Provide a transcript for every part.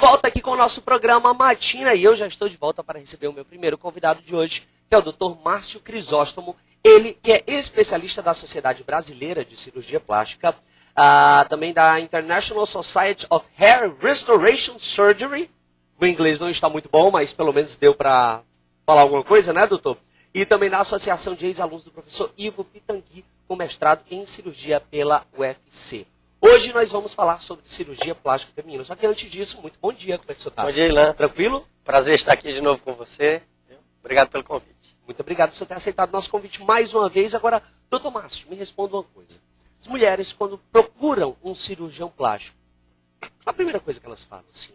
volta aqui com o nosso programa Matina e eu já estou de volta para receber o meu primeiro convidado de hoje, que é o Dr. Márcio Crisóstomo. Ele que é especialista da Sociedade Brasileira de Cirurgia Plástica, também da International Society of Hair Restoration Surgery. O inglês não está muito bom, mas pelo menos deu para falar alguma coisa, né, doutor? E também da Associação de Ex-Alunos do professor Ivo Pitangui, com mestrado em cirurgia pela UFC. Hoje nós vamos falar sobre cirurgia plástica feminina. Só que antes disso, muito bom dia, como é que você está? Bom dia, Ilan. Tranquilo? Prazer estar aqui de novo com você. Obrigado pelo convite. Muito obrigado por você ter aceitado o nosso convite mais uma vez. Agora, doutor Márcio, me responda uma coisa. As mulheres, quando procuram um cirurgião plástico, a primeira coisa que elas falam, assim,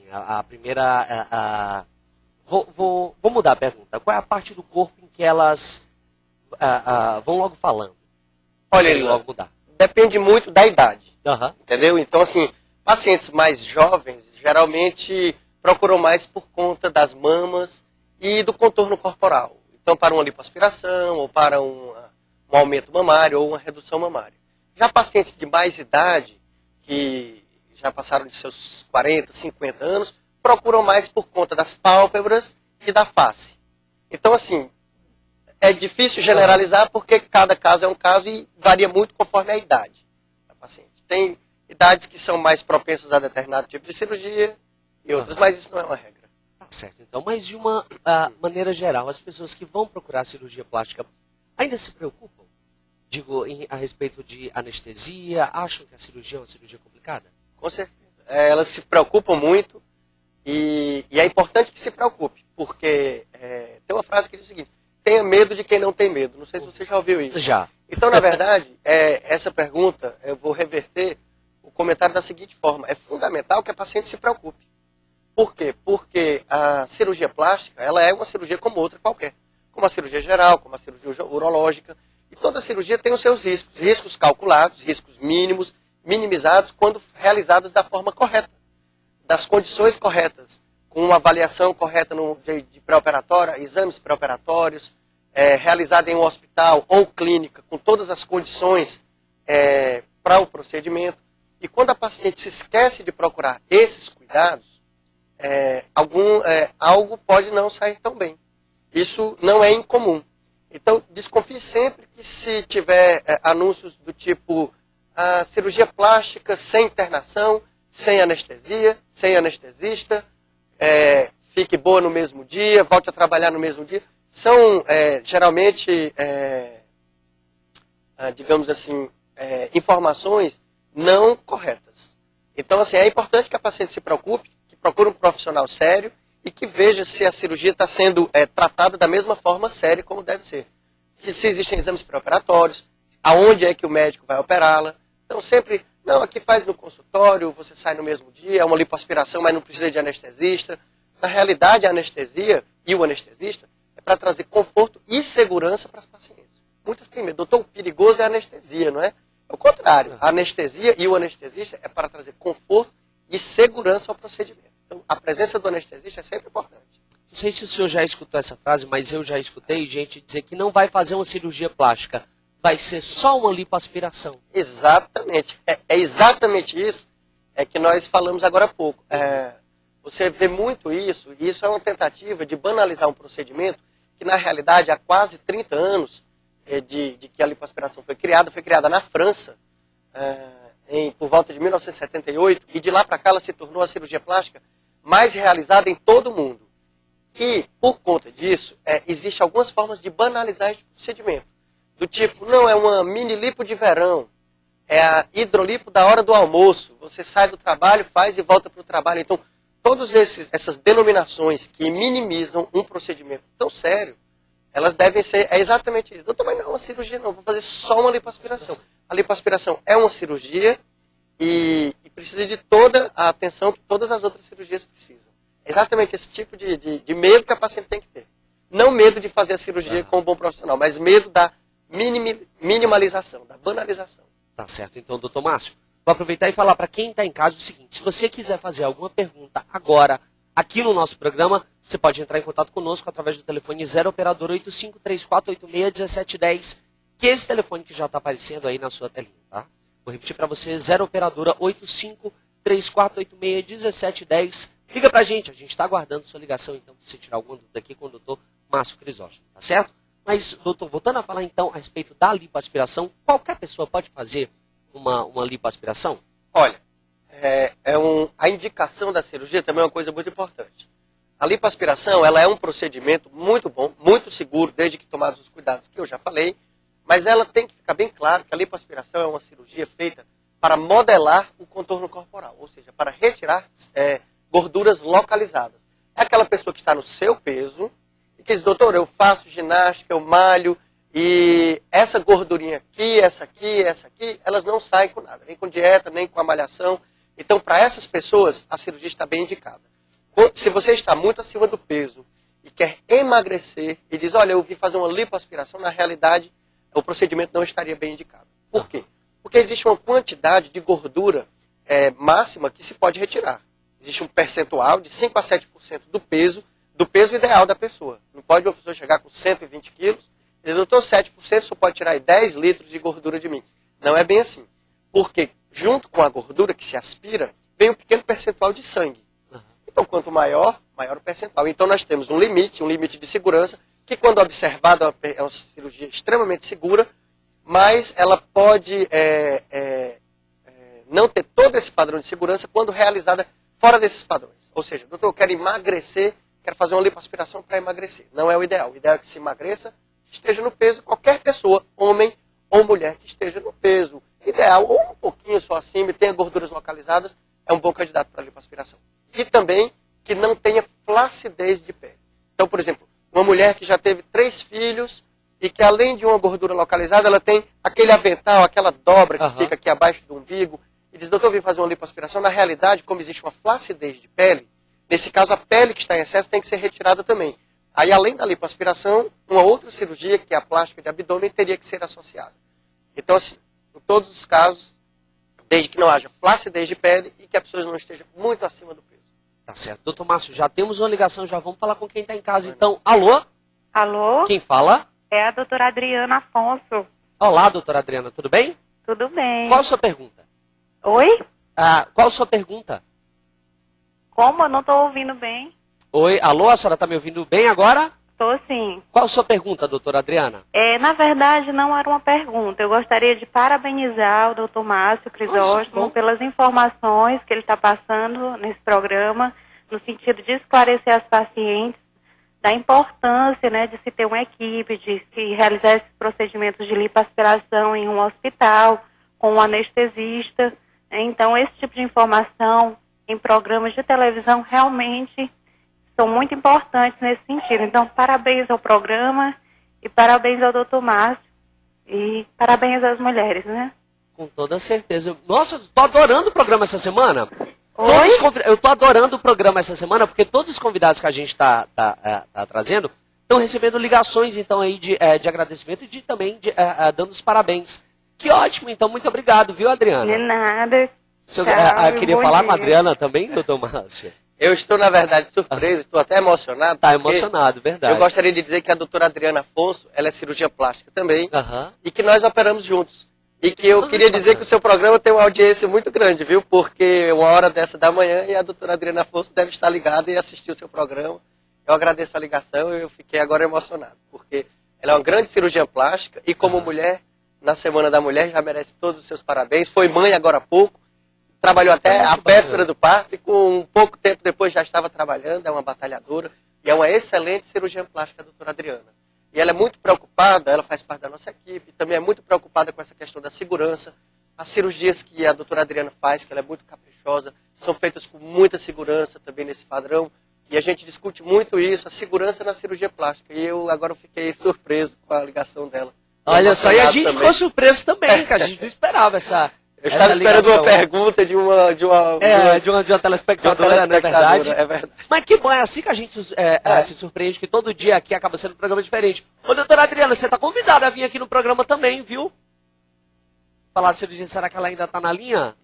Vou mudar a pergunta. Qual é a parte do corpo em que elas vão logo falando? Olha, Ilan, logo mudar. Depende muito da idade, Uhum. entendeu? Então, assim, pacientes mais jovens geralmente procuram mais por conta das mamas e do contorno corporal. Então, para uma lipoaspiração, ou para um aumento mamário, ou uma redução mamária. Já pacientes de mais idade, que já passaram de seus 40, 50 anos, procuram mais por conta das pálpebras e da face. Então, assim, é difícil generalizar porque cada caso é um caso e varia muito conforme a idade da paciente. Tem idades que são mais propensas a determinado tipo de cirurgia e outras, mas isso não é uma regra. Tá certo, então. Mas de uma maneira geral, as pessoas que vão procurar cirurgia plástica ainda se preocupam? Digo, a respeito de anestesia, acham que a cirurgia é uma cirurgia complicada? Com certeza. Elas se preocupam muito e é importante que se preocupe, porque tem uma frase que diz o seguinte: tenha medo de quem não tem medo. Não sei se você já ouviu isso. Já. Então, na verdade, essa pergunta, eu vou reverter o comentário da seguinte forma. É fundamental que a paciente se preocupe. Por quê? Porque a cirurgia plástica, ela é uma cirurgia como outra qualquer. Como a cirurgia geral, como a cirurgia urológica. E toda cirurgia tem os seus riscos. Riscos calculados, riscos mínimos, minimizados, quando realizadas da forma correta. Das condições corretas, com uma avaliação correta de pré-operatória, exames pré-operatórios, realizada em um hospital ou clínica, com todas as condições para o procedimento. E quando a paciente se esquece de procurar esses cuidados, algo pode não sair tão bem. Isso não é incomum. Então, desconfie sempre que se tiver anúncios do tipo cirurgia plástica sem internação, sem anestesia, sem anestesista, fique boa no mesmo dia, volte a trabalhar no mesmo dia. São, geralmente, digamos assim, informações não corretas. Então, assim, é importante que a paciente se preocupe, que procure um profissional sério e que veja se a cirurgia está sendo tratada da mesma forma séria como deve ser. Se existem exames pré-operatórios, aonde é que o médico vai operá-la. Então, sempre, não, aqui faz no consultório, você sai no mesmo dia, é uma lipoaspiração, mas não precisa de anestesista. Na realidade, a anestesia e o anestesista é para trazer conforto e segurança para as pacientes. Muitas têm medo. Doutor, o perigoso é a anestesia, não é? É o contrário. A anestesia e o anestesista é para trazer conforto e segurança ao procedimento. Então, a presença do anestesista é sempre importante. Não sei se o senhor já escutou essa frase, mas eu já escutei gente dizer que não vai fazer uma cirurgia plástica. Vai ser só uma lipoaspiração. Exatamente. É exatamente isso que nós falamos agora há pouco. Você vê muito isso, e isso é uma tentativa de banalizar um procedimento que, na realidade, há quase 30 anos de que a lipoaspiração foi criada na França, por volta de 1978, e de lá para cá ela se tornou a cirurgia plástica mais realizada em todo o mundo. E, por conta disso, existem algumas formas de banalizar esse procedimento. Do tipo, não, é uma mini lipo de verão, é a hidrolipo da hora do almoço, você sai do trabalho, faz e volta para o trabalho. Então, todas essas denominações que minimizam um procedimento tão sério, elas devem ser exatamente isso. Doutor, mas não é uma cirurgia não, vou fazer só uma lipoaspiração. A lipoaspiração é uma cirurgia e precisa de toda a atenção que todas as outras cirurgias precisam. É exatamente esse tipo de medo que a paciente tem que ter. Não medo de fazer a cirurgia com um bom profissional, mas medo da minimalização, da banalização. Tá certo. Então, doutor Márcio, vou aproveitar e falar para quem está em casa o seguinte: se você quiser fazer alguma pergunta agora, aqui no nosso programa, você pode entrar em contato conosco através do telefone 0 operador 8534861710, que é esse telefone que já está aparecendo aí na sua telinha, tá? Vou repetir para você, 0 operadora 8534861710, Liga pra gente, a gente está aguardando sua ligação, então, para você tirar alguma dúvida aqui com o doutor Márcio Crisóstomo, tá certo? Mas, doutor, voltando a falar então a respeito da lipoaspiração, qualquer pessoa pode fazer uma lipoaspiração? Olha, a indicação da cirurgia também é uma coisa muito importante. A lipoaspiração, ela é um procedimento muito bom, muito seguro, desde que tomados os cuidados que eu já falei, mas ela tem que ficar bem claro que a lipoaspiração é uma cirurgia feita para modelar o contorno corporal, ou seja, para retirar gorduras localizadas. É aquela pessoa que está no seu peso e que diz, doutor, eu faço ginástica, eu malho, e essa gordurinha aqui, essa aqui, elas não saem com nada, nem com dieta, nem com a malhação. Então, para essas pessoas, a cirurgia está bem indicada. Se você está muito acima do peso e quer emagrecer e diz, olha, eu vim fazer uma lipoaspiração, na realidade, o procedimento não estaria bem indicado. Por quê? Porque existe uma quantidade de gordura máxima que se pode retirar. Existe um percentual de 5 a 7% do peso ideal da pessoa. Não pode uma pessoa chegar com 120 quilos e dizer, doutor, 7% só pode tirar 10 litros de gordura de mim. Não é bem assim. Porque junto com a gordura que se aspira, vem um pequeno percentual de sangue. Então, quanto maior, maior o percentual. Então, nós temos um limite de segurança, que quando observado é uma cirurgia extremamente segura, mas ela pode não ter todo esse padrão de segurança quando realizada fora desses padrões. Ou seja, doutor, eu quero emagrecer, quero fazer uma lipoaspiração para emagrecer. Não é o ideal. O ideal é que se emagreça, esteja no peso, qualquer pessoa, homem ou mulher que esteja no peso ideal, ou um pouquinho só acima e tenha gorduras localizadas, é um bom candidato para lipoaspiração. E também que não tenha flacidez de pele. Então, por exemplo, uma mulher que já teve 3 filhos e que além de uma gordura localizada, ela tem aquele avental, aquela dobra que fica aqui abaixo do umbigo, e diz, doutor, eu vim fazer uma lipoaspiração. Na realidade, como existe uma flacidez de pele, nesse caso a pele que está em excesso tem que ser retirada também. Aí, além da lipoaspiração, uma outra cirurgia, que é a plástica de abdômen, teria que ser associada. Então, assim, em todos os casos, desde que não haja flacidez de pele e que a pessoa não esteja muito acima do peso. Tá certo. Doutor Márcio, já temos uma ligação, já vamos falar com quem está em casa. Então, alô? Alô? Quem fala? É a doutora Adriana Afonso. Olá, doutora Adriana, tudo bem? Tudo bem. Qual a sua pergunta? Oi? Qual a sua pergunta? Como? Eu não estou ouvindo bem. Oi, alô, a senhora está me ouvindo bem agora? Estou sim. Qual a sua pergunta, doutora Adriana? Na verdade, não era uma pergunta. Eu gostaria de parabenizar o doutor Márcio Crisóstomo pelas informações que ele está passando nesse programa, no sentido de esclarecer as pacientes da importância, né, de se ter uma equipe, de se realizar esses procedimentos de lipoaspiração em um hospital, com um anestesista. Então, esse tipo de informação em programas de televisão realmente são muito importantes nesse sentido. Então, parabéns ao programa e parabéns ao doutor Márcio e parabéns às mulheres, né? Com toda certeza. Nossa, estou adorando o programa essa semana. Oi? Eu estou adorando o programa essa semana, porque todos os convidados que a gente está trazendo estão recebendo ligações, então, aí de agradecimento e também dando os parabéns. Que ótimo, então, muito obrigado, viu, Adriana? De nada. Queria falar com a Adriana também, doutor Márcio? Eu estou, na verdade, surpreso, estou até emocionado. Está emocionado, verdade. Eu gostaria de dizer que a doutora Adriana Afonso, ela é cirurgiã plástica também, Aham. e que nós operamos juntos. E que eu queria dizer que o seu programa tem uma audiência muito grande, viu? Porque uma hora dessa da manhã e a doutora Adriana Afonso deve estar ligada e assistir o seu programa. Eu agradeço a ligação e eu fiquei agora emocionado, porque ela é uma grande cirurgiã plástica e como mulher, na Semana da Mulher, já merece todos os seus parabéns. Foi mãe agora há pouco, trabalhou até a véspera do parto e com um pouco tempo depois já estava trabalhando, é uma batalhadora e é uma excelente cirurgiã plástica, a doutora Adriana. E ela é muito preocupada, ela faz parte da nossa equipe, também é muito preocupada com essa questão da segurança. As cirurgias que a doutora Adriana faz, que ela é muito caprichosa, são feitas com muita segurança também nesse padrão. E a gente discute muito isso, a segurança na cirurgia plástica. E eu agora fiquei surpreso com a ligação dela. Olha só, e a gente também. ficou surpreso também, que a gente não esperava essa. Eu estava esperando ligação. uma pergunta de uma telespectadora, não é verdade? É verdade. Mas que bom, é assim que a gente se surpreende, que todo dia aqui acaba sendo um programa diferente. Ô, doutora Adriana, você está convidada a vir aqui no programa também, viu? Falar de cirurgia, será que ela ainda está na linha?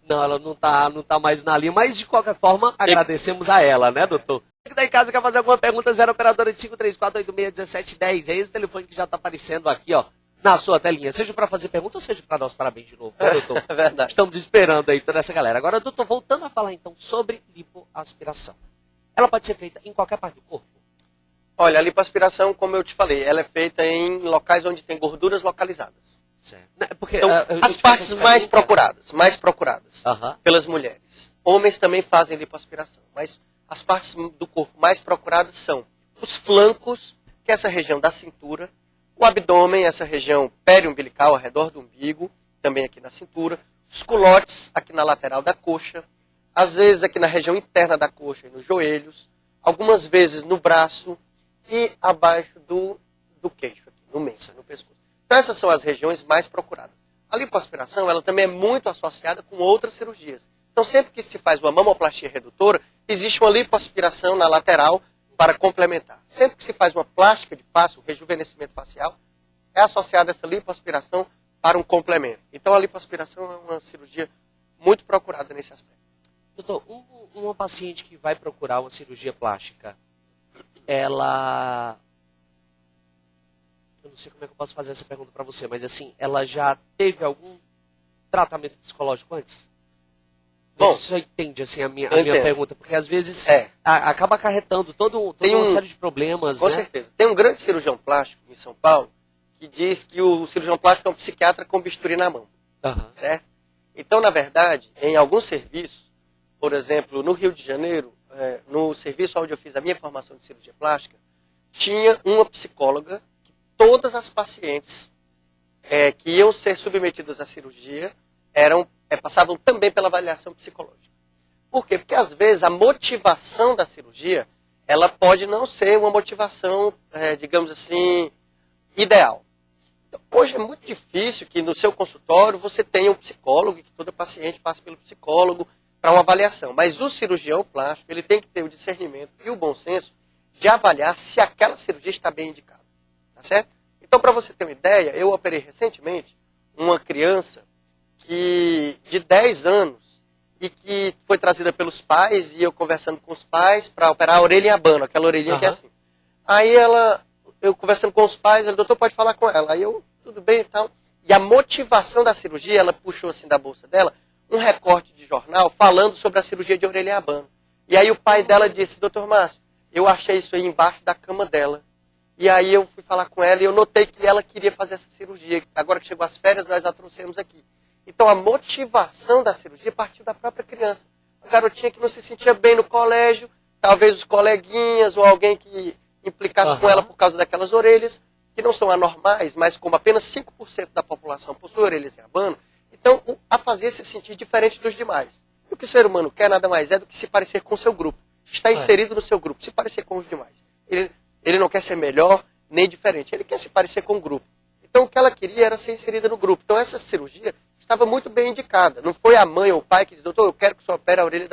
Não, ela não tá mais na linha, mas de qualquer forma, agradecemos a ela, né, doutor? Você que tá em casa quer fazer alguma pergunta, 0 operadora de 534861710. É esse telefone que já está aparecendo aqui, ó, na sua telinha, seja para fazer pergunta, seja para dar os parabéns de novo, né, doutor? É verdade. Estamos esperando aí toda essa galera. Agora, doutor, voltando a falar então sobre lipoaspiração. Ela pode ser feita em qualquer parte do corpo? Olha, a lipoaspiração, como eu te falei, ela é feita em locais onde tem gorduras localizadas. Certo. Porque, Então, as partes mais procuradas Aham. pelas mulheres. Homens também fazem lipoaspiração, mas as partes do corpo mais procuradas são os flancos, que é essa região da cintura, o abdômen, essa região periumbilical, ao redor do umbigo, também aqui na cintura, os culotes, aqui na lateral da coxa, às vezes aqui na região interna da coxa e nos joelhos, algumas vezes no braço e abaixo do queixo, aqui, no mensa, no pescoço. Então essas são as regiões mais procuradas. A lipoaspiração, ela também é muito associada com outras cirurgias. Então sempre que se faz uma mamoplastia redutora, existe uma lipoaspiração na lateral para complementar. Sempre que se faz uma plástica de face, um rejuvenescimento facial, é associada essa lipoaspiração para um complemento. Então a lipoaspiração é uma cirurgia muito procurada nesse aspecto. Doutor, uma paciente que vai procurar uma cirurgia plástica, ela... Eu não sei como é que eu posso fazer essa pergunta para você, mas assim, ela já teve algum tratamento psicológico antes? Bom, você entende assim, a minha entendo. pergunta, porque às vezes É. acaba acarretando toda uma série de problemas, Com né? certeza. Tem um grande cirurgião plástico em São Paulo que diz que o cirurgião plástico é um psiquiatra com bisturi na mão. Aham. Certo? Então, na verdade, em alguns serviços, por exemplo, no Rio de Janeiro, no serviço onde eu fiz a minha formação de cirurgia plástica, tinha uma psicóloga que todas as pacientes que iam ser submetidas à cirurgia passavam também pela avaliação psicológica. Por quê? Porque às vezes a motivação da cirurgia, ela pode não ser uma motivação, digamos assim, ideal. Então, hoje é muito difícil que no seu consultório você tenha um psicólogo e que toda paciente passe pelo psicólogo para uma avaliação. Mas o cirurgião plástico, ele tem que ter o discernimento e o bom senso de avaliar se aquela cirurgia está bem indicada. Tá certo? Então, para você ter uma ideia, eu operei recentemente uma criança de 10 anos e que foi trazida pelos pais e eu conversando com os pais para operar a orelha em abano, aquela orelhinha que é assim. Aí eu conversando com os pais, o doutor pode falar com ela. Aí eu, tudo bem e tal. E a motivação da cirurgia, ela puxou assim da bolsa dela um recorte de jornal falando sobre a cirurgia de orelha em abano. E aí o pai dela disse, doutor Márcio, eu achei isso aí embaixo da cama dela. E aí eu fui falar com ela e eu notei que ela queria fazer essa cirurgia. Agora que chegou as férias, nós a trouxemos aqui. Então a motivação da cirurgia partiu da própria criança. A garotinha que não se sentia bem no colégio, talvez os coleguinhas ou alguém que implicasse com ela por causa daquelas orelhas, que não são anormais, mas como apenas 5% da população possui orelhas em abano, então a fazer se sentir diferente dos demais. E o que o ser humano quer nada mais é do que se parecer com o seu grupo. Está inserido no seu grupo, se parecer com os demais. Ele não quer ser melhor nem diferente, ele quer se parecer com o grupo. Então o que ela queria era ser inserida no grupo. Então essa cirurgia estava muito bem indicada. Não foi a mãe ou o pai que disse, doutor, eu quero que o senhor opere a orelha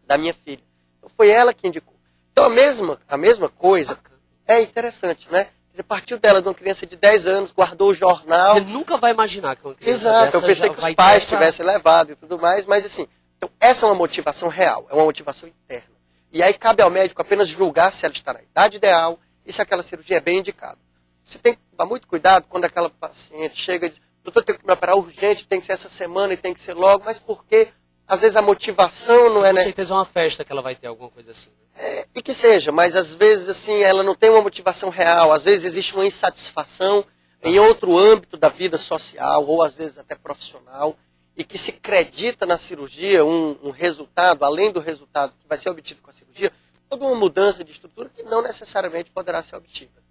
da minha filha. Então foi ela que indicou. Então a mesma coisa é interessante, né? Quer dizer, partiu dela de uma criança de 10 anos, guardou o jornal. Você nunca vai imaginar que uma criança Exato, dessa eu pensei já que vai os pais ter essa- tivessem levado e tudo mais, mas assim, então, essa é uma motivação real, é uma motivação interna. E aí cabe ao médico apenas julgar se ela está na idade ideal e se aquela cirurgia é bem indicada. Você tem que tomar muito cuidado quando aquela paciente chega e diz, doutor, tem que me operar urgente, tem que ser essa semana e tem que ser logo, mas por quê? Às vezes a motivação não é... Com certeza é uma festa que ela vai ter, alguma coisa assim. Né? E que seja, mas às vezes assim, ela não tem uma motivação real, às vezes existe uma insatisfação em outro âmbito da vida social, ou às vezes até profissional, e que se acredita na cirurgia um resultado, além do resultado que vai ser obtido com a cirurgia, toda uma mudança de estrutura que não necessariamente poderá ser obtida.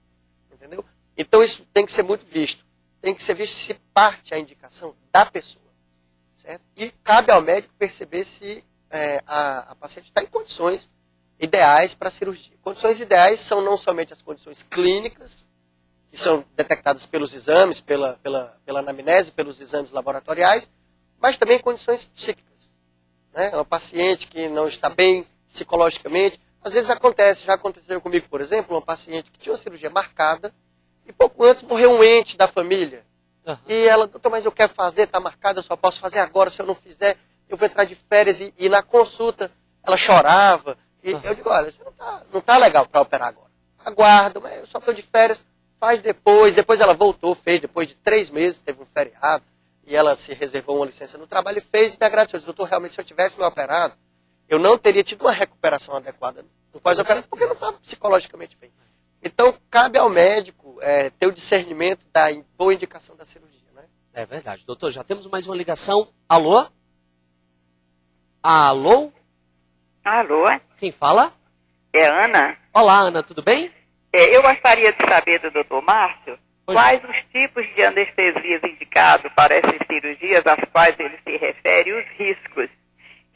Entendeu? Então isso tem que ser muito visto. Tem que ser visto se parte a indicação da pessoa. Certo? E cabe ao médico perceber se a paciente está em condições ideais para a cirurgia. Condições ideais são não somente as condições clínicas, que são detectadas pelos exames, pela anamnese, pelos exames laboratoriais, mas também condições psíquicas. Né? Uma paciente que não está bem psicologicamente, às vezes já aconteceu comigo, por exemplo, uma paciente que tinha uma cirurgia marcada e pouco antes morreu um ente da família. E ela, doutor, mas eu quero fazer, está marcada, eu só posso fazer agora, se eu não fizer, eu vou entrar de férias. E na consulta, ela chorava. E eu digo, olha, você não está legal para operar agora. Aguarda, mas eu só estou de férias. faz depois ela voltou, fez depois de 3 meses, teve um feriado, e ela se reservou uma licença no trabalho e fez e me agradeceu. Disse, doutor, realmente se eu tivesse me operado, eu não teria tido uma recuperação adequada no pós-operado, porque eu não estava psicologicamente bem. Então, cabe ao médico ter o discernimento da boa indicação da cirurgia. Né? É verdade. Doutor, já temos mais uma ligação. Alô? Alô? Alô, Quem fala? é Ana. Olá, Ana, tudo bem? Eu gostaria de saber do Dr. Márcio Pois quais os tipos de anestesias indicados para essas cirurgias às quais ele se refere e os riscos.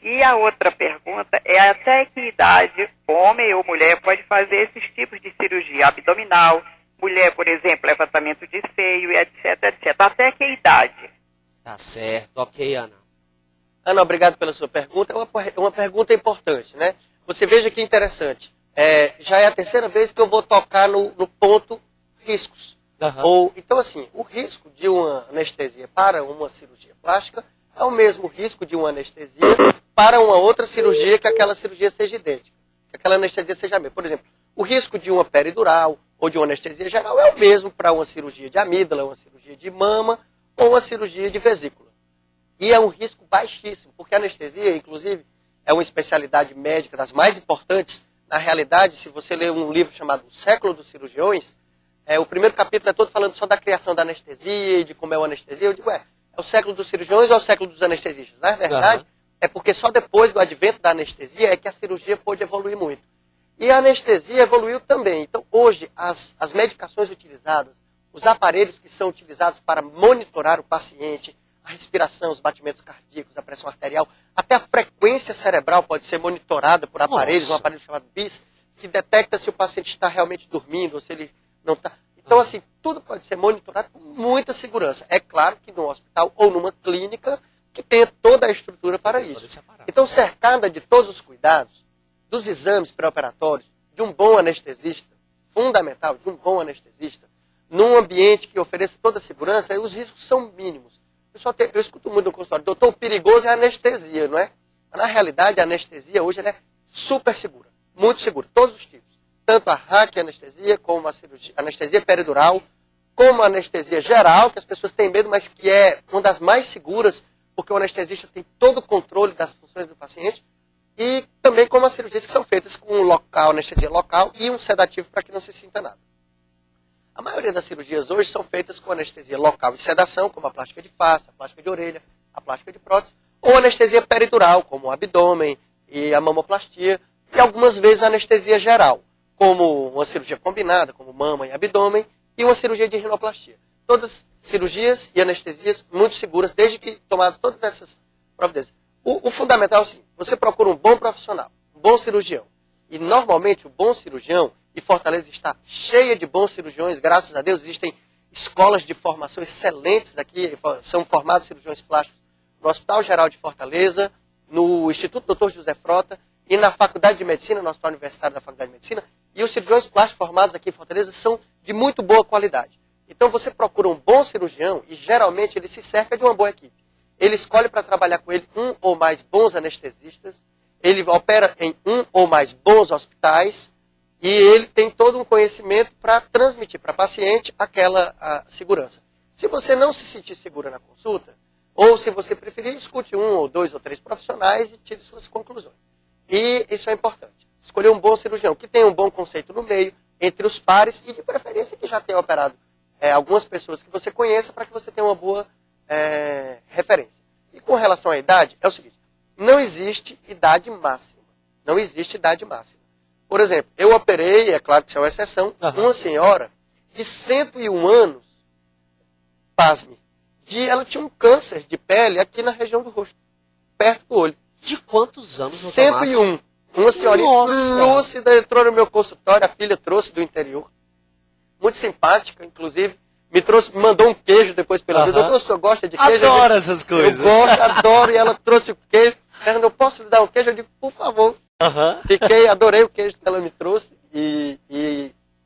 E a outra pergunta é até que idade homem ou mulher pode fazer esses tipos de cirurgia abdominal, mulher, por exemplo, levantamento de seio, etc, etc. Até que idade? Tá certo. Ok, Ana. Ana, obrigado pela sua pergunta. É uma pergunta importante, né? Você veja que interessante. Já é a terceira vez que eu vou tocar no ponto riscos. Aham. Então, assim, o risco de uma anestesia para uma cirurgia plástica é o mesmo risco de uma anestesia para uma outra cirurgia que aquela cirurgia seja idêntica, que aquela anestesia seja a mesma. Por exemplo, o risco de uma peridural ou de uma anestesia geral é o mesmo para uma cirurgia de amígdala, uma cirurgia de mama ou uma cirurgia de vesícula. E é um risco baixíssimo, porque a anestesia, inclusive, é uma especialidade médica das mais importantes. Na realidade, se você ler um livro chamado O Século dos Cirurgiões, o primeiro capítulo é todo falando só da criação da anestesia e de como é a anestesia. Eu digo, é o século dos cirurgiões ou é o século dos anestesistas? Na verdade, é porque só depois do advento da anestesia é que a cirurgia pôde evoluir muito. E a anestesia evoluiu também. Então, hoje, as medicações utilizadas, os aparelhos que são utilizados para monitorar o paciente, a respiração, os batimentos cardíacos, a pressão arterial, até a frequência cerebral pode ser monitorada por aparelhos, um aparelho chamado BIS, que detecta se o paciente está realmente dormindo ou se ele não está. Então, assim, tudo pode ser monitorado com muita segurança. É claro que num hospital ou numa clínica que tenha toda a estrutura para isso. Então, cercada de todos os cuidados, dos exames pré-operatórios, de um bom anestesista, fundamental, de um bom anestesista, num ambiente que ofereça toda a segurança, os riscos são mínimos. Eu escuto muito no consultório, doutor, o perigoso é a anestesia, não é? Mas, na realidade, a anestesia hoje ela é super segura, muito segura, todos os tipos. Tanto a raquianestesia, como a anestesia peridural, como a anestesia geral, que as pessoas têm medo, mas que é uma das mais seguras, porque o anestesista tem todo o controle das funções do paciente, e também como as cirurgias que são feitas com anestesia local e um sedativo para que não se sinta nada. A maioria das cirurgias hoje são feitas com anestesia local e sedação, como a plástica de face, a plástica de orelha, a plástica de prótese, ou anestesia peridural, como o abdômen e a mamoplastia, e algumas vezes a anestesia geral, como uma cirurgia combinada, como mama e abdômen, e uma cirurgia de rinoplastia. Todas cirurgias e anestesias muito seguras, desde que tomadas todas essas providências. O fundamental é o seguinte, você procura um bom profissional, um bom cirurgião. E normalmente o bom cirurgião, e Fortaleza está cheia de bons cirurgiões, graças a Deus, existem escolas de formação excelentes aqui, são formados cirurgiões plásticos no Hospital Geral de Fortaleza, no Instituto Dr. José Frota e na Faculdade de Medicina, no Hospital Universitário da Faculdade de Medicina, e os cirurgiões plásticos formados aqui em Fortaleza são de muito boa qualidade. Então você procura um bom cirurgião e geralmente ele se cerca de uma boa equipe. Ele escolhe para trabalhar com ele um ou mais bons anestesistas, ele opera em um ou mais bons hospitais e ele tem todo um conhecimento para transmitir para o paciente aquela segurança. Se você não se sentir segura na consulta, ou se você preferir, escute um ou dois ou três profissionais e tire suas conclusões. E isso é importante. Escolher um bom cirurgião que tenha um bom conceito no meio, entre os pares e de preferência que já tenha operado algumas pessoas que você conheça para que você tenha uma boa referência. E com relação à idade, é o seguinte, não existe idade máxima. Não existe idade máxima. Por exemplo, eu operei, é claro que isso é uma exceção, uma senhora de 101 anos, pasme, ela tinha um câncer de pele aqui na região do rosto, perto do olho. De quantos anos? 101. Uma senhorinha lúcida entrou no meu consultório, a filha trouxe do interior, muito simpática, inclusive, me mandou um queijo depois pela vida. Doutor, o senhor gosta de queijo? Adoro essas coisas. Eu gosto, adoro, e ela trouxe o queijo. Fernando, eu posso lhe dar um queijo? Eu digo, por favor. Adorei o queijo que ela me trouxe. E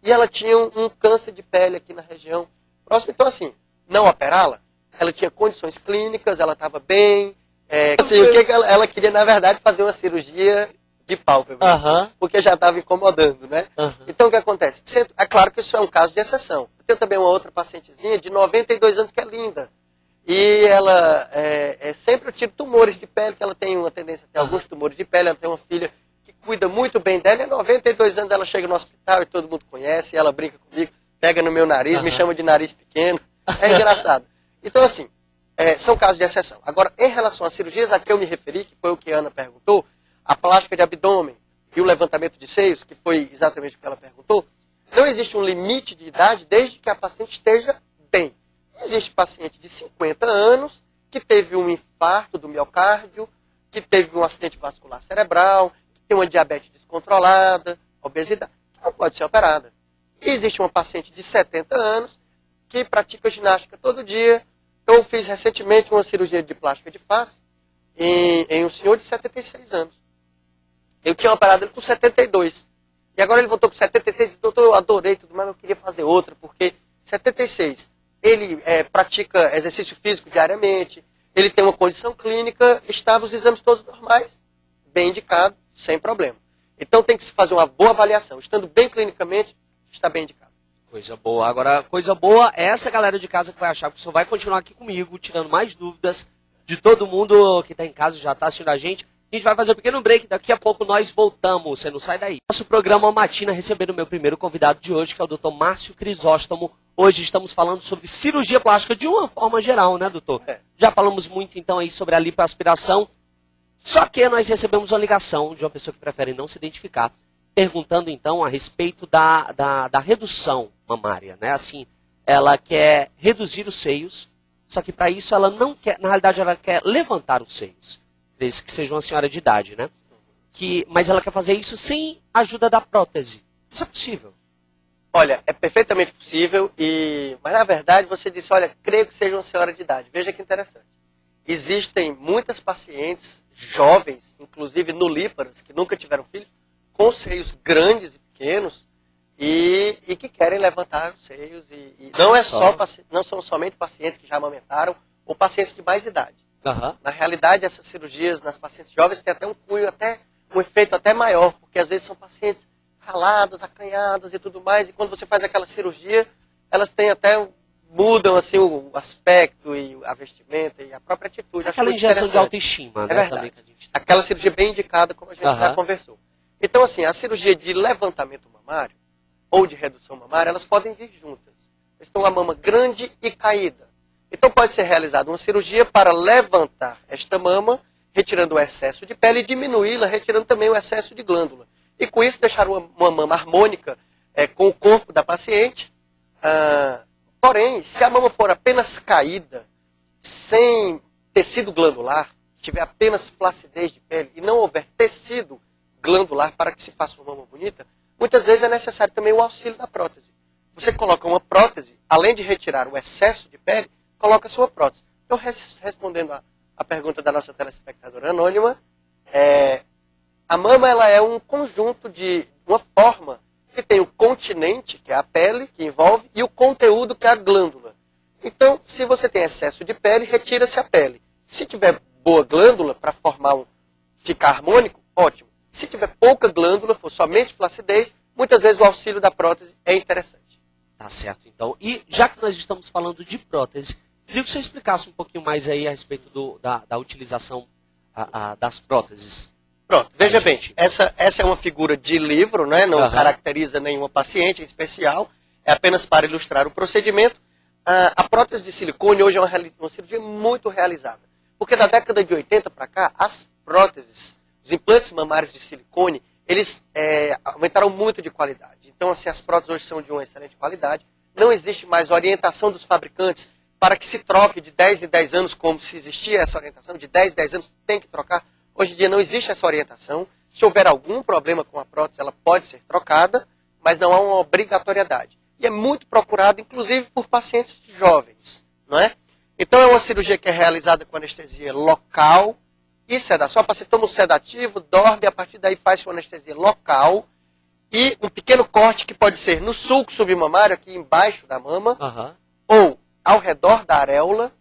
ela tinha um câncer de pele aqui na região próxima. Então, assim, não operá-la, ela tinha condições clínicas, ela estava bem. Assim, o que ela queria, na verdade, fazer uma cirurgia de pálpebra, porque já estava incomodando, né? Então, o que acontece? É claro que isso é um caso de exceção. Eu tenho também uma outra pacientezinha de 92 anos que é linda. E ela, sempre eu tiro tumores de pele, que ela tem uma tendência a ter alguns tumores de pele. Ela tem uma filha que cuida muito bem dela. E 92 anos ela chega no hospital e todo mundo conhece. E ela brinca comigo, pega no meu nariz, me chama de nariz pequeno. É engraçado. Então, assim, são casos de exceção. Agora, em relação às cirurgias a que eu me referi, que foi o que a Ana perguntou, a plástica de abdômen e o levantamento de seios, que foi exatamente o que ela perguntou, não existe um limite de idade desde que a paciente esteja bem. Existe paciente de 50 anos que teve um infarto do miocárdio, que teve um acidente vascular cerebral, que tem uma diabetes descontrolada, obesidade, que não pode ser operada. E existe uma paciente de 70 anos que pratica ginástica todo dia. Eu fiz recentemente uma cirurgia de plástica de face em um senhor de 76 anos. Eu tinha operado ele com 72. E agora ele voltou com 76. Doutor, eu adorei tudo, mas eu queria fazer outra, porque 76, ele pratica exercício físico diariamente, ele tem uma condição clínica, estava os exames todos normais, bem indicado, sem problema. Então tem que se fazer uma boa avaliação. Estando bem clinicamente, está bem indicado. Coisa boa. Agora, coisa boa é essa galera de casa que vai achar que o senhor vai continuar aqui comigo, tirando mais dúvidas de todo mundo que está em casa, já está assistindo a gente. A gente vai fazer um pequeno break, daqui a pouco nós voltamos, você não sai daí. Nosso programa Matina recebendo o meu primeiro convidado de hoje, que é o Dr. Márcio Crisóstomo. Hoje estamos falando sobre cirurgia plástica de uma forma geral, né, doutor? Já falamos muito então aí sobre a lipoaspiração, só que nós recebemos uma ligação de uma pessoa que prefere não se identificar, perguntando então a respeito da redução mamária, né? Assim, ela quer reduzir os seios, só que para isso ela não quer, na realidade ela quer levantar os seios, desde que seja uma senhora de idade, né? Mas ela quer fazer isso sem a ajuda da prótese. Isso é possível? Olha, é perfeitamente possível, mas na verdade você disse, olha, creio que seja uma senhora de idade. Veja que interessante. Existem muitas pacientes jovens, inclusive nulíparas, que nunca tiveram filhos, com seios grandes e pequenos, e que querem levantar os seios. E não são somente pacientes que já amamentaram, ou pacientes de mais idade. Uhum. Na realidade, essas cirurgias nas pacientes jovens têm até um efeito até maior, porque às vezes são pacientes raladas, acanhadas e tudo mais, e quando você faz aquela cirurgia, elas têm mudam assim o aspecto e a vestimenta e a própria atitude. Aquela injeção de autoestima, né? É verdade. Aquela cirurgia bem indicada, como a gente já conversou. Então, assim, a cirurgia de levantamento mamário ou de redução mamária, elas podem vir juntas. Estão a mama grande e caída. Então, pode ser realizada uma cirurgia para levantar esta mama, retirando o excesso de pele e diminuí-la, retirando também o excesso de glândula. E com isso, deixar uma mama harmônica com o corpo da paciente. Porém, se a mama for apenas caída, sem tecido glandular, tiver apenas flacidez de pele e não houver tecido glandular para que se faça uma mama bonita, muitas vezes é necessário também o auxílio da prótese. Você coloca uma prótese, além de retirar o excesso de pele, coloca a sua prótese. Então, respondendo a pergunta da nossa telespectadora anônima, a mama ela é um conjunto de uma forma que tem o continente, que é a pele, que envolve, e o conteúdo, que é a glândula. Então, se você tem excesso de pele, retira-se a pele. Se tiver boa glândula para ficar harmônico, ótimo. Se tiver pouca glândula, for somente flacidez, muitas vezes o auxílio da prótese é interessante. Tá certo, então. E já que nós estamos falando de prótese, queria que você explicasse um pouquinho mais aí a respeito da utilização das próteses. Pronto, veja bem, essa é uma figura de livro, né? Não caracteriza nenhuma paciente em especial, é apenas para ilustrar o procedimento. A prótese de silicone hoje é uma cirurgia muito realizada, porque da década de 80 para cá, as próteses, os implantes mamários de silicone, eles aumentaram muito de qualidade. Então, assim, as próteses hoje são de uma excelente qualidade, não existe mais orientação dos fabricantes para que se troque de 10 em 10 anos, como se existia essa orientação, de 10 em 10 anos tem que trocar. Hoje em dia não existe essa orientação. Se houver algum problema com a prótese, ela pode ser trocada, mas não há uma obrigatoriedade. E é muito procurado, inclusive, por pacientes jovens, não é? Então é uma cirurgia que é realizada com anestesia local e sedação. A paciente toma um sedativo, dorme, e a partir daí faz uma anestesia local e um pequeno corte que pode ser no sulco submamário, aqui embaixo da mama, ou ao redor da areola,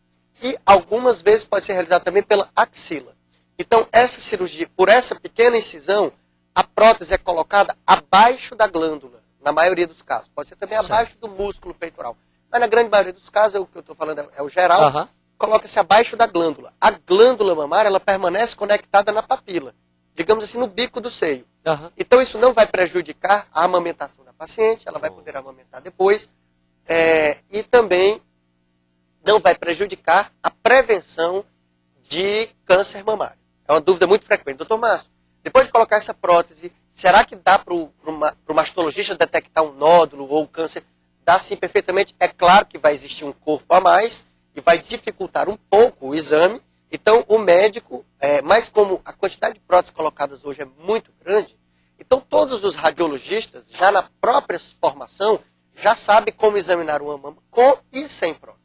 e algumas vezes pode ser realizada também pela axila. Então, essa cirurgia, por essa pequena incisão, a prótese é colocada abaixo da glândula, na maioria dos casos. Pode ser também abaixo do músculo peitoral. Mas na grande maioria dos casos, o que eu estou falando é o geral, coloca-se abaixo da glândula. A glândula mamária, ela permanece conectada na papila, digamos assim, no bico do seio. Então isso não vai prejudicar a amamentação da paciente, ela vai poder amamentar depois, e também não vai prejudicar a prevenção de câncer mamário. É uma dúvida muito frequente. Doutor Márcio, depois de colocar essa prótese, será que dá para o mastologista detectar um nódulo ou câncer? Dá sim, perfeitamente. É claro que vai existir um corpo a mais e vai dificultar um pouco o exame. Então, o médico, mas como a quantidade de próteses colocadas hoje é muito grande, então todos os radiologistas, já na própria formação, já sabem como examinar uma mama com e sem prótese.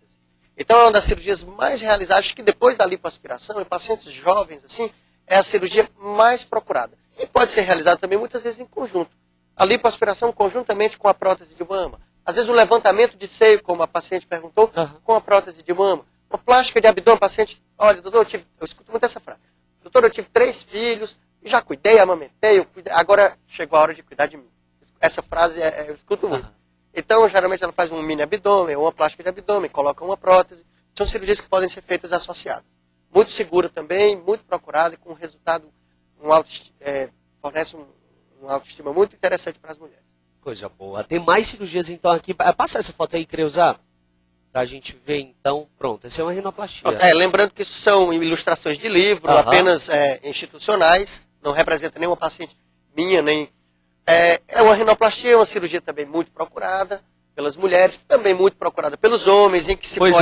Então, é uma das cirurgias mais realizadas, que depois da lipoaspiração, em pacientes jovens, assim, é a cirurgia mais procurada. E pode ser realizada também, muitas vezes, em conjunto. A lipoaspiração conjuntamente com a prótese de mama. Às vezes, um levantamento de seio, como a paciente perguntou, com a prótese de mama. Uma plástica de abdômen, paciente, olha, doutor, eu escuto muito essa frase. Doutor, eu tive 3 filhos, já cuidei, amamentei, agora chegou a hora de cuidar de mim. Essa frase eu escuto muito. Então, geralmente, ela faz um mini abdômen, ou uma plástica de abdômen, coloca uma prótese. São cirurgias que podem ser feitas associadas. Muito segura também, muito procurada e com resultado, fornece uma autoestima muito interessante para as mulheres. Coisa boa. Tem mais cirurgias, então, aqui. Passa essa foto aí, Creuza, para a gente ver, então. Pronto, essa é uma rinoplastia. Lembrando que isso são ilustrações de livro, apenas institucionais, não representa nenhuma paciente minha, nem... É uma rinoplastia, uma cirurgia também muito procurada pelas mulheres, também muito procurada pelos homens, em que se pode...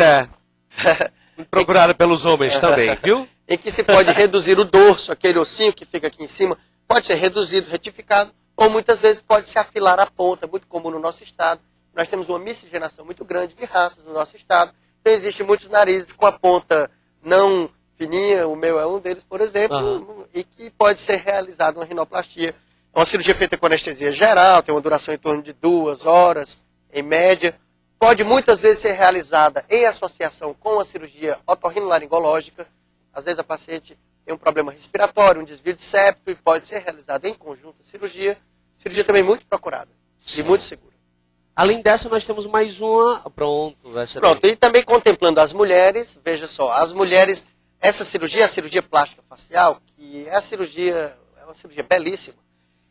Muito procurada pelos homens também, viu? Em que se pode reduzir o dorso, aquele ossinho que fica aqui em cima, pode ser reduzido, retificado, ou muitas vezes pode se afilar a ponta, muito comum no nosso estado. Nós temos uma miscigenação muito grande de raças no nosso estado, então existem muitos narizes com a ponta não fininha, o meu é um deles, por exemplo, e que pode ser realizada uma rinoplastia. É uma cirurgia feita com anestesia geral, tem uma duração em torno de 2 horas, em média. Pode muitas vezes ser realizada em associação com a cirurgia otorrinolaringológica. Às vezes a paciente tem um problema respiratório, um desvio de septo, e pode ser realizada em conjunto a cirurgia. Cirurgia também muito procurada e muito segura. Além dessa, nós temos mais uma. Pronto, e também contemplando as mulheres, veja só, as mulheres, essa cirurgia, a cirurgia plástica facial, que é uma cirurgia belíssima,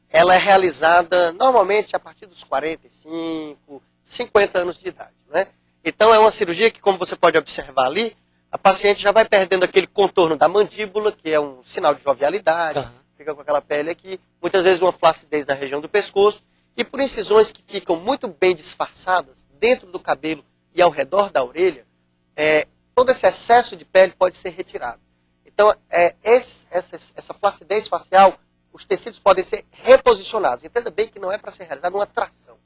ela é realizada normalmente a partir dos 45, 50 anos de idade, né? Então é uma cirurgia que, como você pode observar ali, a paciente já vai perdendo aquele contorno da mandíbula, que é um sinal de jovialidade, fica com aquela pele aqui, muitas vezes uma flacidez na região do pescoço, e por incisões que ficam muito bem disfarçadas dentro do cabelo e ao redor da orelha, todo esse excesso de pele pode ser retirado. Então, essa flacidez facial, os tecidos podem ser reposicionados. Entenda bem que não é para ser realizada uma tração.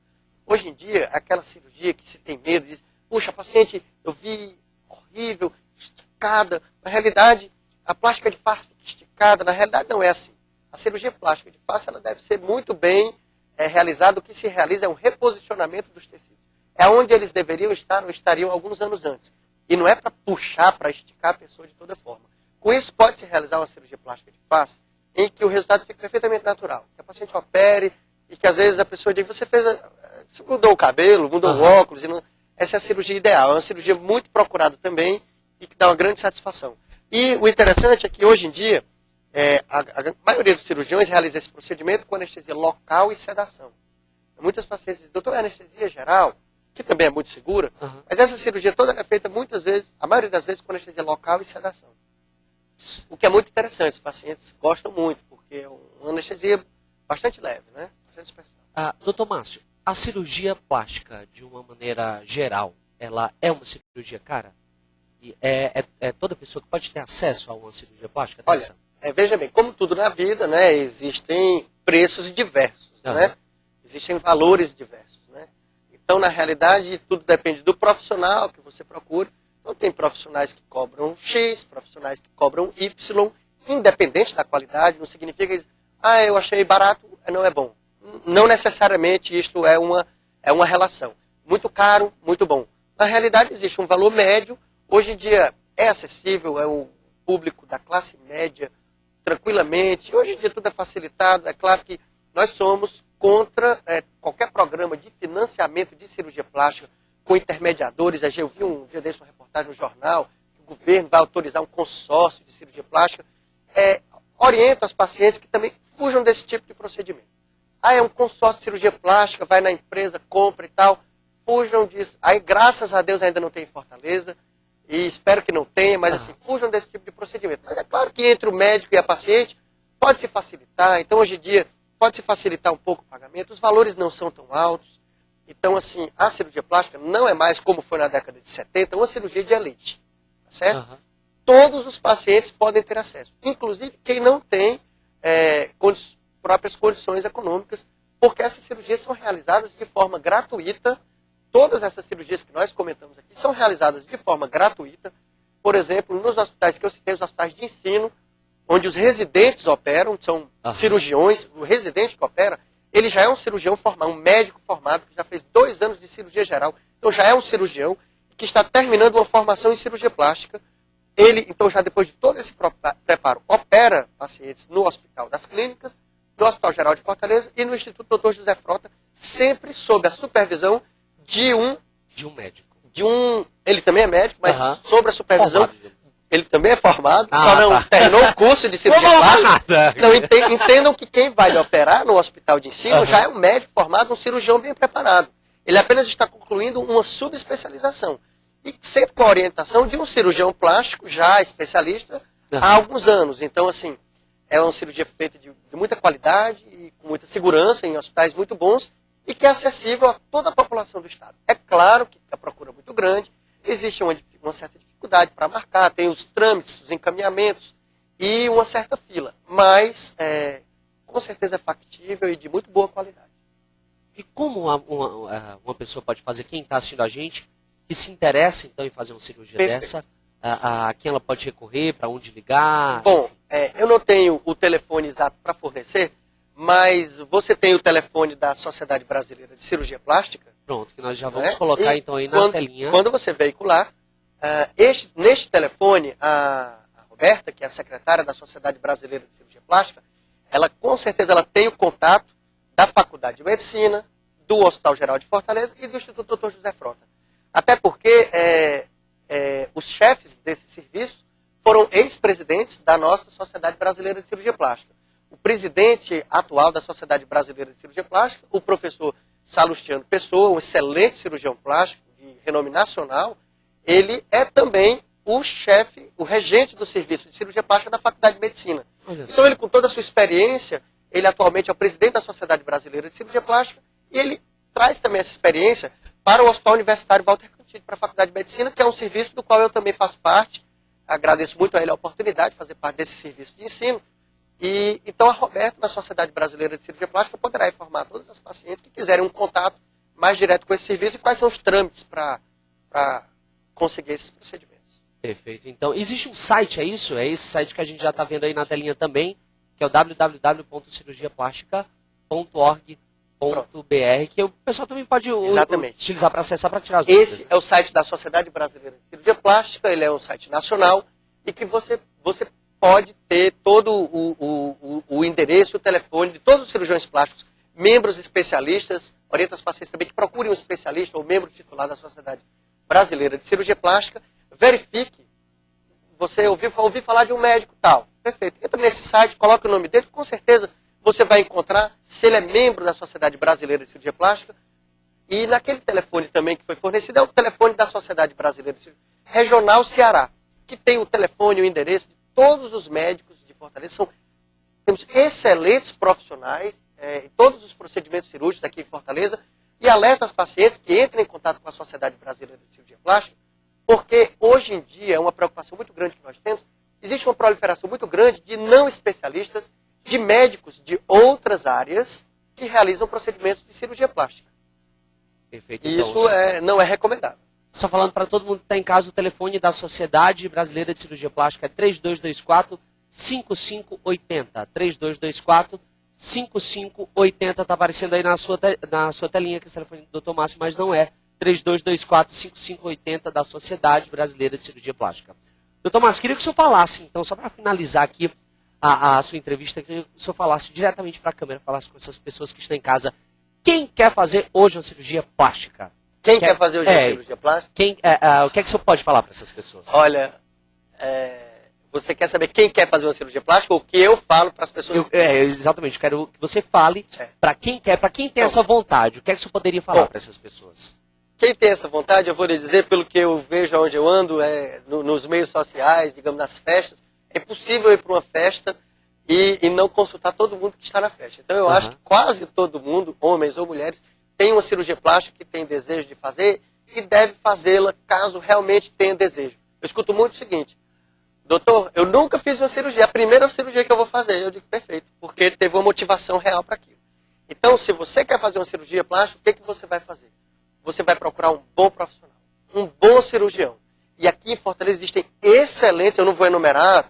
Hoje em dia, aquela cirurgia que se tem medo, diz, puxa, a paciente, eu vi horrível, esticada. Na realidade, a plástica de face fica esticada. Na realidade, não é assim. A cirurgia plástica de face, ela deve ser muito bem realizada. O que se realiza é um reposicionamento dos tecidos. É onde eles deveriam estar ou estariam alguns anos antes. E não é para puxar, para esticar a pessoa de toda forma. Com isso, pode-se realizar uma cirurgia plástica de face em que o resultado fica perfeitamente natural. Que a paciente opere e que às vezes a pessoa diz, você mudou o cabelo, mudou o óculos. Essa é a cirurgia ideal. É uma cirurgia muito procurada também e que dá uma grande satisfação. E o interessante é que hoje em dia, a maioria dos cirurgiões realiza esse procedimento com anestesia local e sedação. Muitas pacientes dizem, doutor, é anestesia geral, que também é muito segura, mas essa cirurgia toda é feita muitas vezes, a maioria das vezes, com anestesia local e sedação. O que é muito interessante, os pacientes gostam muito, porque é uma anestesia bastante leve, né? Bastante especial. Doutor Márcio, a cirurgia plástica, de uma maneira geral, ela é uma cirurgia cara? E é toda pessoa que pode ter acesso a uma cirurgia plástica dessa? Olha, veja bem, como tudo na vida, né, existem preços diversos, né? Existem valores diversos, né? Então, na realidade, tudo depende do profissional que você procure. Então, tem profissionais que cobram X, profissionais que cobram Y, independente da qualidade. Não significa que, eu achei barato, não é bom. Não necessariamente isto é uma relação. Muito caro, muito bom. Na realidade, existe um valor médio. Hoje em dia é acessível, é o público da classe média, tranquilamente. Hoje em dia tudo é facilitado. É claro que nós somos contra qualquer programa de financiamento de cirurgia plástica com intermediadores. Eu vi um dia desse uma reportagem no jornal que o governo vai autorizar um consórcio de cirurgia plástica. Orienta os pacientes que também fujam desse tipo de procedimento. É um consórcio de cirurgia plástica, vai na empresa, compra e tal. Fujam disso. Aí, graças a Deus, ainda não tem em Fortaleza. E espero que não tenha, mas assim, fujam desse tipo de procedimento. Mas é claro que entre o médico e a paciente pode se facilitar. Então, hoje em dia, pode se facilitar um pouco o pagamento. Os valores não são tão altos. Então, assim, a cirurgia plástica não é mais, como foi na década de 70, uma cirurgia de elite. Tá certo? Todos os pacientes podem ter acesso. Inclusive, quem não tem próprias condições econômicas, porque essas cirurgias são realizadas de forma gratuita. Todas essas cirurgias que nós comentamos aqui são realizadas de forma gratuita. Por exemplo, nos hospitais que eu citei, os hospitais de ensino, onde os residentes operam, são cirurgiões. O residente que opera, ele já é um cirurgião formado, um médico formado, que já fez 2 anos de cirurgia geral. Então já é um cirurgião que está terminando uma formação em cirurgia plástica. Ele, então, já depois de todo esse preparo, opera pacientes no Hospital das Clínicas, no Hospital Geral de Fortaleza e no Instituto Dr. José Frota, sempre sob a supervisão de um médico. Ele também é médico, mas sob a supervisão, ele também é formado, só não terminou o curso de cirurgia plástica. Não, entendam que quem vai lhe operar no hospital de ensino já é um médico formado, um cirurgião bem preparado. Ele apenas está concluindo uma subespecialização. E sempre com a orientação de um cirurgião plástico já especialista há alguns anos. Então, assim, é uma cirurgia feita de muita qualidade e com muita segurança em hospitais muito bons e que é acessível a toda a população do estado. É claro que a procura é muito grande, existe uma certa dificuldade para marcar, tem os trâmites, os encaminhamentos e uma certa fila, mas com certeza é factível e de muito boa qualidade. E como uma pessoa pode fazer, quem está assistindo a gente, que se interessa então em fazer uma cirurgia dessa, a quem ela pode recorrer, para onde ligar? Bom, eu não tenho o telefone exato para fornecer, mas você tem o telefone da Sociedade Brasileira de Cirurgia Plástica. Pronto, que nós já vamos colocar então aí na telinha. Quando você veicular, neste telefone, a Roberta, que é a secretária da Sociedade Brasileira de Cirurgia Plástica, ela com certeza ela tem o contato da Faculdade de Medicina, do Hospital Geral de Fortaleza e do Instituto Dr. José Frota. Até porque os chefes desse serviço foram ex-presidentes da nossa Sociedade Brasileira de Cirurgia Plástica. O presidente atual da Sociedade Brasileira de Cirurgia Plástica, o professor Salustiano Pessoa, um excelente cirurgião plástico de renome nacional, ele é também o chefe, o regente do serviço de cirurgia plástica da Faculdade de Medicina. Então ele, com toda a sua experiência, ele atualmente é o presidente da Sociedade Brasileira de Cirurgia Plástica e ele traz também essa experiência para o Hospital Universitário Walter Cantillo, para a Faculdade de Medicina, que é um serviço do qual eu também faço parte. Agradeço muito a ele a oportunidade de fazer parte desse serviço de ensino. E então a Roberta, na Sociedade Brasileira de Cirurgia Plástica, poderá informar todas as pacientes que quiserem um contato mais direto com esse serviço e quais são os trâmites para conseguir esses procedimentos. Perfeito. Então, existe um site, é isso? É esse site que a gente já está vendo aí na telinha também, que é o www.cirurgiaplástica.org.br, que o pessoal também pode utilizar para acessar, para tirar as dúvidas. Esse é o site da Sociedade Brasileira de Cirurgia Plástica, ele é um site nacional e que você pode ter todo o endereço, o telefone de todos os cirurgiões plásticos, membros especialistas, orienta os pacientes também que procurem um especialista ou membro titular da Sociedade Brasileira de Cirurgia Plástica, verifique, você ouviu falar de um médico tal, perfeito, entra nesse site, coloca o nome dele, com certeza você vai encontrar se ele é membro da Sociedade Brasileira de Cirurgia Plástica, e naquele telefone também que foi fornecido é o telefone da Sociedade Brasileira de Cirurgia Regional Ceará, que tem o telefone e o endereço de todos os médicos de Fortaleza. Temos excelentes profissionais em todos os procedimentos cirúrgicos aqui em Fortaleza e alerta os pacientes que entrem em contato com a Sociedade Brasileira de Cirurgia Plástica, porque hoje em dia é uma preocupação muito grande que nós temos. Existe uma proliferação muito grande de não especialistas, de médicos de outras áreas que realizam procedimentos de cirurgia plástica. Perfeito. E isso não é recomendável. Só falando para todo mundo que está em casa, o telefone da Sociedade Brasileira de Cirurgia Plástica é 3224-5580. 3224-5580. Está aparecendo aí na sua telinha, que é o telefone do Dr. Márcio, mas não é. 3224-5580 da Sociedade Brasileira de Cirurgia Plástica. Dr. Márcio, queria que o senhor falasse, então, só para finalizar aqui, a sua entrevista, que o senhor falasse diretamente para a câmera, falasse com essas pessoas que estão em casa. Quem quer fazer hoje uma cirurgia plástica? Quem quer fazer hoje uma cirurgia plástica? O que é que o senhor pode falar para essas pessoas? Olha, você quer saber quem quer fazer uma cirurgia plástica ou o que eu falo para as pessoas? Exatamente, eu quero que você fale para quem quer, para quem tem essa vontade. O que é que o senhor poderia falar para essas pessoas? Quem tem essa vontade, eu vou lhe dizer, pelo que eu vejo onde eu ando, nos meios sociais, digamos, nas festas, é possível ir para uma festa e não consultar todo mundo que está na festa. Então eu acho que quase todo mundo, homens ou mulheres, tem uma cirurgia plástica que tem desejo de fazer e deve fazê-la caso realmente tenha desejo. Eu escuto muito o seguinte: doutor, eu nunca fiz uma cirurgia, a primeira cirurgia que eu vou fazer. Eu digo, perfeito, porque teve uma motivação real para aquilo. Então, se você quer fazer uma cirurgia plástica, o que você vai fazer? Você vai procurar um bom profissional, um bom cirurgião. E aqui em Fortaleza existem excelentes, eu não vou enumerar,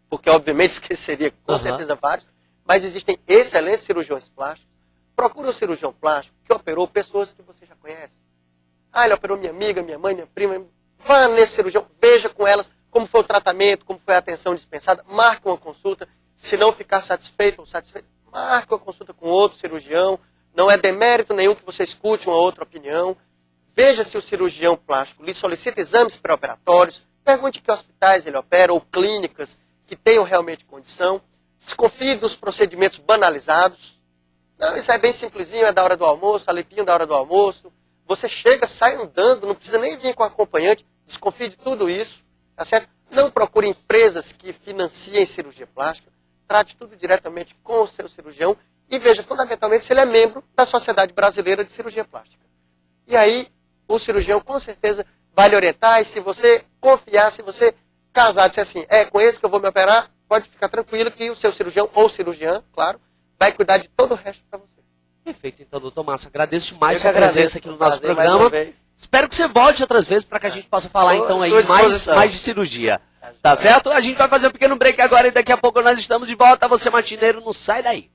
porque obviamente esqueceria com certeza vários, mas existem excelentes cirurgiões plásticos. Procure um cirurgião plástico que operou pessoas que você já conhece. Ah, ele operou minha amiga, minha mãe, minha prima. Vá nesse cirurgião, veja com elas como foi o tratamento, como foi a atenção dispensada, marque uma consulta. Se não ficar satisfeito ou satisfeito, marque uma consulta com outro cirurgião. Não é demérito nenhum que você escute uma outra opinião. Veja se o cirurgião plástico lhe solicita exames pré-operatórios. Pergunte que hospitais ele opera ou clínicas que tenham realmente condição. Desconfie dos procedimentos banalizados. Não, isso é bem simplesinho, é da hora do almoço, alipinho da hora do almoço. Você chega, sai andando, não precisa nem vir com acompanhante. Desconfie de tudo isso, tá certo? Não procure empresas que financiem cirurgia plástica. Trate tudo diretamente com o seu cirurgião e veja fundamentalmente se ele é membro da Sociedade Brasileira de Cirurgia Plástica. E aí, o cirurgião com certeza vai lhe orientar, e se você confiar, se você casar, disser assim, com esse que eu vou me operar, pode ficar tranquilo que o seu cirurgião ou cirurgiã, claro, vai cuidar de todo o resto para você. Perfeito, então, doutor Márcio, agradeço demais a sua presença aqui no nosso programa. Espero que você volte outras vezes para que a gente possa falar então aí mais de cirurgia. Tá certo? A gente vai fazer um pequeno break agora e daqui a pouco nós estamos de volta. Você, matineiro, não sai daí.